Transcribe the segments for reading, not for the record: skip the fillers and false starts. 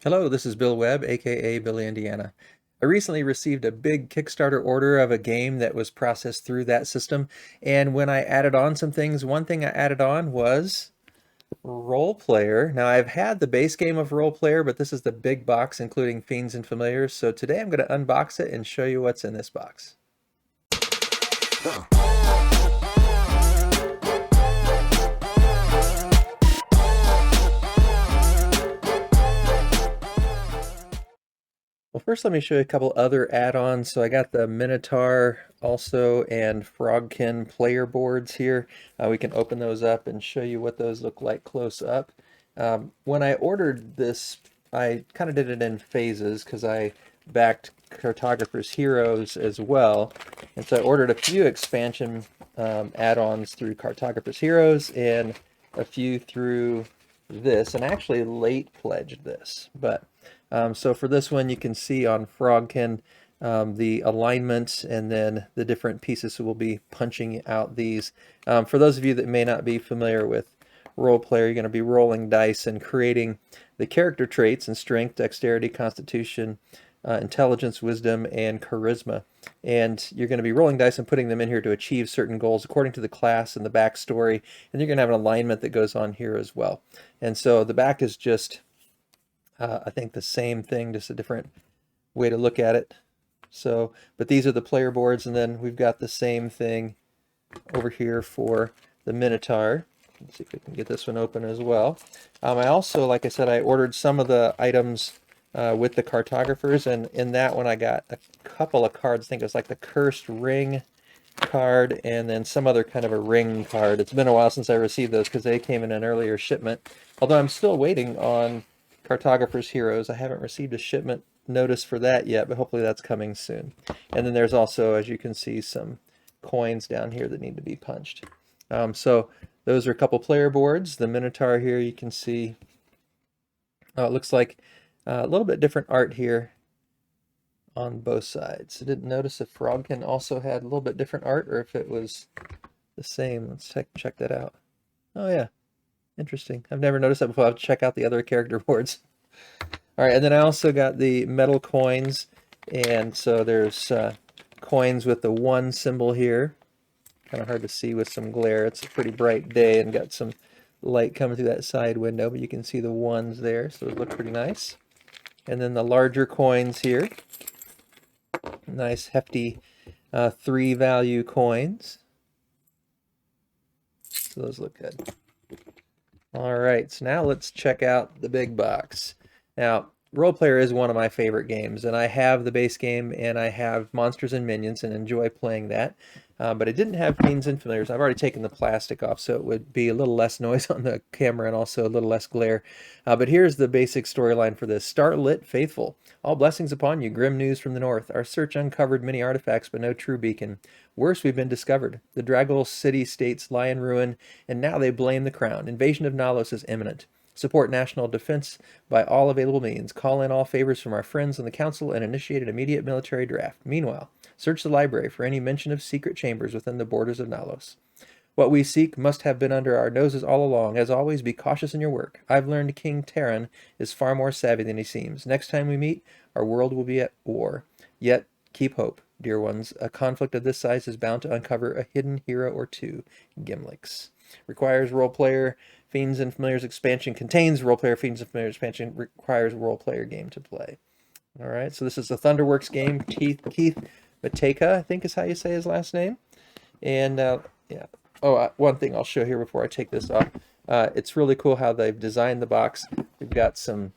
Hello, this is Bill Webb, aka Billy Indiana. I recently received a big Kickstarter order of a game that was processed through that system, and when I added on some things, one thing I added on was Role Player. Now, I've had the base game of Role Player, but this is the big box including Fiends and Familiars, so today I'm going to unbox it and show you what's in this box. Well, first let me show you a couple other add-ons. So I got the Minotaur also and Frogkin player boards here. We can open those up and show you what those look like close up. When I ordered this, I kind of did it in phases because I backed Cartographer's Heroes as well. And so I ordered a few expansion add-ons through Cartographer's Heroes and a few through this, and actually late pledged this. But so for this one, you can see on Frogkin the alignment and then the different pieces. So we'll be punching out these. For those of you that may not be familiar with Role Player, you're going to be rolling dice and creating the character traits and strength, dexterity, constitution, intelligence, wisdom, and charisma. And you're going to be rolling dice and putting them in here to achieve certain goals according to the class and the backstory. And you're going to have an alignment that goes on here as well. And so the back is just I think the same thing, just a different way to look at it. So, but these are the player boards, and then we've got the same thing over here for the Minotaur. Let's see if we can get this one open as well. I also, like I said, I ordered some of the items with the cartographers, and in that one I got a couple of cards. I think it was like the Cursed Ring card and then some other kind of a ring card. It's been a while since I received those because they came in an earlier shipment. Although I'm still waiting on Cartographer's Heroes. I haven't received a shipment notice for that yet, but hopefully that's coming soon. And then there's also, as you can see, some coins down here that need to be punched. So those are a couple player boards. The Minotaur here, you can see, it looks like a little bit different art here on both sides. I didn't notice if Frogkin also had a little bit different art or if it was the same. Let's check that out. Oh yeah, interesting. I've never noticed that before. I'll have to check out the other character boards. All right, and then I also got the metal coins, and so there's coins with the 1 symbol here. Kind of hard to see with some glare. It's a pretty bright day and got some light coming through that side window, but you can see the 1s there, so it looks pretty nice. And then the larger coins here. Nice hefty 3 value coins. So those look good. All right, so now let's check out the big box. Now, Role Player is one of my favorite games, and I have the base game, and I have Monsters and Minions, and enjoy playing that. But I didn't have Fiends and Familiars. I've already taken the plastic off, so it would be a little less noise on the camera and also a little less glare. But here's the basic storyline for this. Starlit faithful. All blessings upon you, grim news from the north. Our search uncovered many artifacts, but no true beacon. Worse, we've been discovered. The Draggle city-states lie in ruin, and now they blame the crown. Invasion of Nalos is imminent. Support national defense by all available means. Call in all favors from our friends on the council and initiate an immediate military draft. Meanwhile, search the library for any mention of secret chambers within the borders of Nalos. What we seek must have been under our noses all along. As always, be cautious in your work. I've learned King Terran is far more savvy than he seems. Next time we meet, our world will be at war. Yet, keep hope, dear ones. A conflict of this size is bound to uncover a hidden hero or two. Gimlicks. Requires role player. Fiends and Familiars expansion contains role player. Fiends and Familiars expansion requires role player game to play. All right, so this is the Thunderworks game. Keith Mateka, I think is how you say his last name. And yeah. Oh, one thing I'll show here before I take this off. It's really cool how they've designed the box. We've got some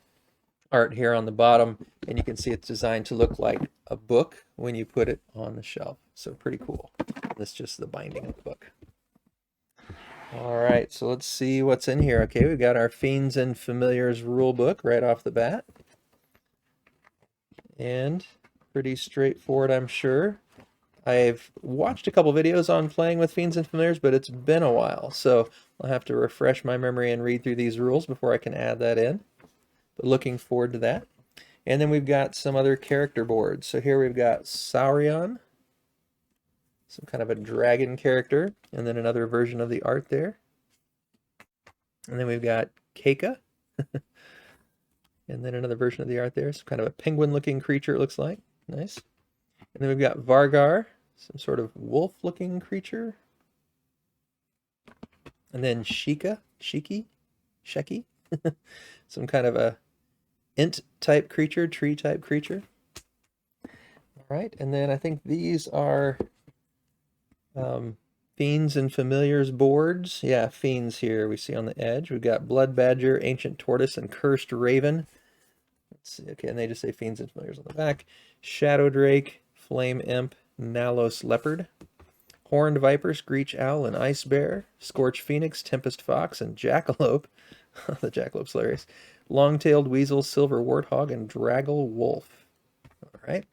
art here on the bottom, and you can see it's designed to look like a book when you put it on the shelf. So pretty cool. That's just the binding of the book. All right, so let's see what's in here. Okay, we've got our Fiends and Familiars rule book right off the bat. And pretty straightforward, I'm sure. I've watched a couple videos on playing with Fiends and Familiars, but it's been a while, so I'll have to refresh my memory and read through these rules before I can add that in. But looking forward to that. And then we've got some other character boards. So here we've got Saurion, some kind of a dragon character, and then another version of the art there. And then we've got Keika. And then another version of the art there, some kind of a penguin-looking creature it looks like. Nice. And then we've got Vargar, some sort of wolf-looking creature. And then Sheki, some kind of a int-type creature, tree-type creature. All right, and then I think these are Fiends and Familiars boards. Yeah, Fiends here we see on the edge. We've got Blood Badger, Ancient Tortoise, and Cursed Raven. Let's see, okay, and they just say Fiends and Familiars on the back. Shadow Drake, Flame Imp, Nalos Leopard, Horned Viper, Screech Owl, and Ice Bear, Scorch Phoenix, Tempest Fox, and Jackalope. The Jackalope's hilarious. Long-tailed Weasel, Silver Warthog, and Draggle Wolf. All right,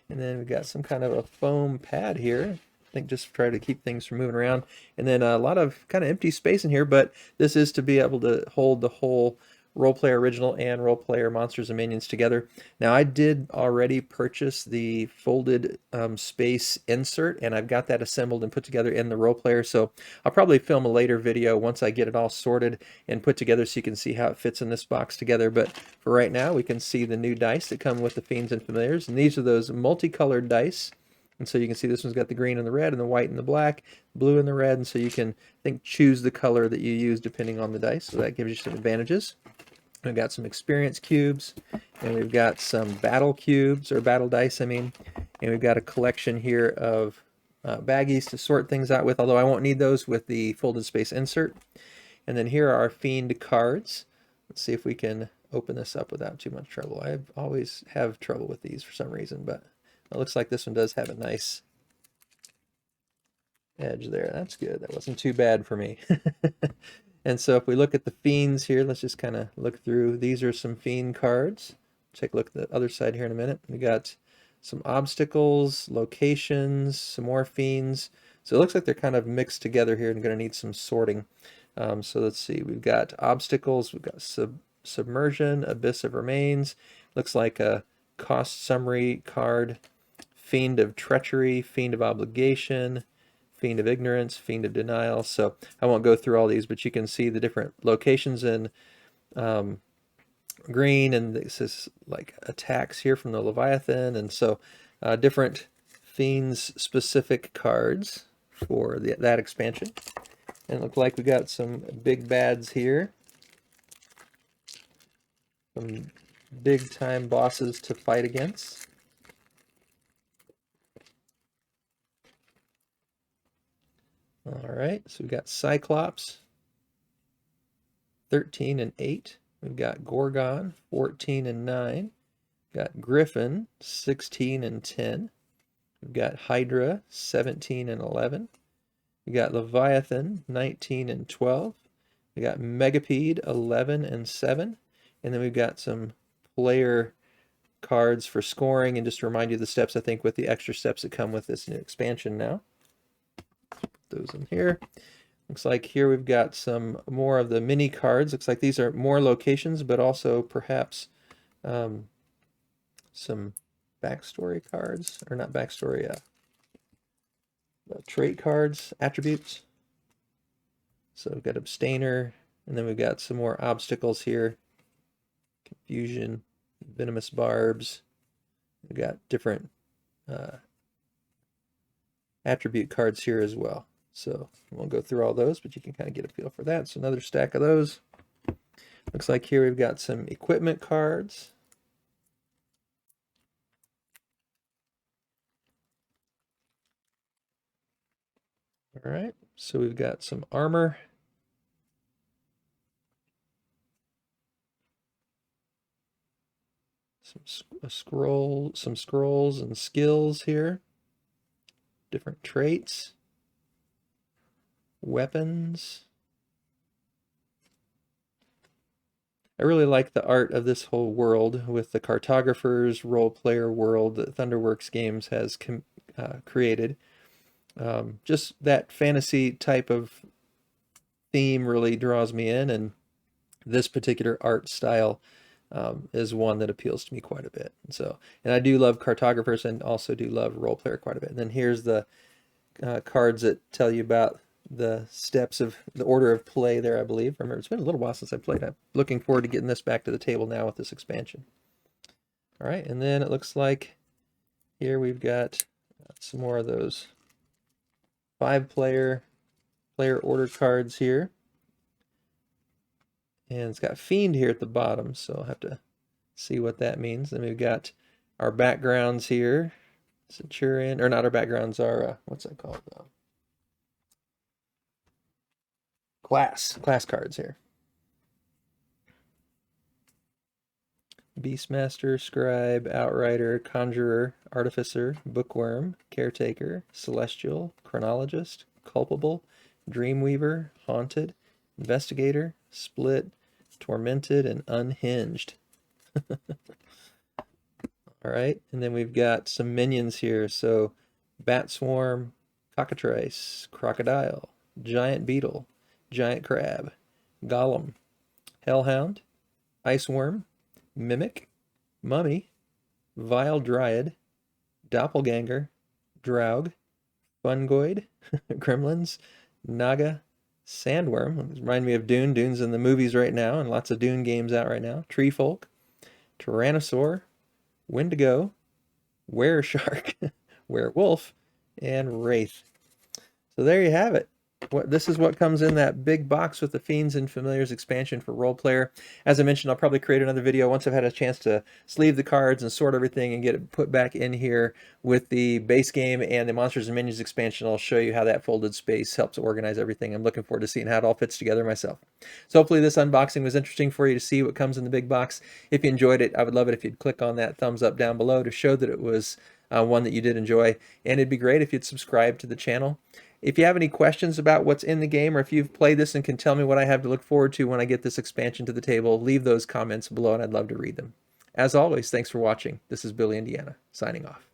and then we've got some kind of a foam pad here. I think just try to keep things from moving around. And then a lot of kind of empty space in here, but this is to be able to hold the whole Role Player Original and Role Player Monsters and Minions together. Now I did already purchase the folded space insert, and I've got that assembled and put together in the Role Player, so I'll probably film a later video once I get it all sorted and put together so you can see how it fits in this box together. But for right now, we can see the new dice that come with the Fiends and Familiars, and these are those multicolored dice. And so you can see this one's got the green and the red and the white and the black, blue and the red, and so you can, I think, choose the color that you use depending on the dice, so that gives you some advantages. We've got some experience cubes, and we've got some battle cubes, or battle dice, I mean, and we've got a collection here of baggies to sort things out with, although I won't need those with the folded space insert. And then here are our Fiend cards. Let's see if we can open this up without too much trouble. I always have trouble with these for some reason, but it looks like this one does have a nice edge there. That's good. That wasn't too bad for me. And so if we look at the Fiends here, let's just kind of look through. These are some Fiend cards. Take a look at the other side here in a minute. We got some obstacles, locations, some more Fiends. So it looks like they're kind of mixed together here and going to need some sorting. So let's see. We've got obstacles. We've got submersion, abyss of remains. Looks like a cost summary card. Fiend of treachery, fiend of obligation, fiend of ignorance, fiend of denial. So I won't go through all these, but you can see the different locations in green, and this is like attacks here from the Leviathan, and so different fiends specific cards for that expansion. And it looks like we got some big bads here, some big time bosses to fight against. All right, so we've got Cyclops, 13 and 8. We've got Gorgon, 14 and 9. We've got Griffin, 16 and 10. We've got Hydra, 17 and 11. We got Leviathan, 19 and 12. We got Megapede, 11 and 7. And then we've got some player cards for scoring, and just to remind you of the steps, I think, with the extra steps that come with this new expansion now. Those in here. Looks like here we've got some more of the mini cards. Looks like these are more locations, but also perhaps some backstory cards, or not backstory, trait cards, attributes. So we've got Abstainer, and then we've got some more obstacles here. Confusion, Venomous Barbs. We've got different attribute cards here as well. So I won't go through all those, but you can kind of get a feel for that. So another stack of those. Looks like here we've got some equipment cards. All right, so we've got some armor. Some scrolls and skills here. Different traits. Weapons. I really like the art of this whole world with the cartographers role player world that Thunderworks Games has created. Just that fantasy type of theme really draws me in, and this particular art style is one that appeals to me quite a bit. And I do love cartographers and also do love role player quite a bit. And then here's the cards that tell you about the steps of the order of play there, I believe. Remember, it's been a little while since I played. I'm looking forward to getting this back to the table now with this expansion. All right, and then it looks like here we've got some more of those 5-player player order cards here. And it's got Fiend here at the bottom, so I'll have to see what that means. Then we've got our backgrounds here. Centurion, or not our backgrounds, our, what's that called? Class cards here. Beastmaster, Scribe, Outrider, Conjurer, Artificer, Bookworm, Caretaker, Celestial, Chronologist, Culpable, Dreamweaver, Haunted, Investigator, Split, Tormented, and Unhinged. All right, and then we've got some minions here. So Bat Swarm, Cockatrice, Crocodile, Giant Beetle, Giant Crab, Golem, Hellhound, Iceworm, Mimic, Mummy, Vile Dryad, Doppelganger, Draug, Fungoid, Gremlins, Naga, Sandworm. Remind me of Dune. Dune's in the movies right now, and lots of Dune games out right now. Treefolk, Tyrannosaur, Wendigo, Wereshark, Werewolf, and Wraith. So there you have it. This is what comes in that big box with the Fiends and Familiars expansion for Role Player. As I mentioned, I'll probably create another video once I've had a chance to sleeve the cards and sort everything and get it put back in here with the base game and the Monsters and Minions expansion. I'll show you how that folded space helps organize everything. I'm looking forward to seeing how it all fits together myself. So hopefully this unboxing was interesting for you to see what comes in the big box. If you enjoyed it, I would love it if you'd click on that thumbs up down below to show that it was one that you did enjoy. And it'd be great if you'd subscribe to the channel. If you have any questions about what's in the game, or if you've played this and can tell me what I have to look forward to when I get this expansion to the table, leave those comments below and I'd love to read them. As always, thanks for watching. This is Billy Indiana, signing off.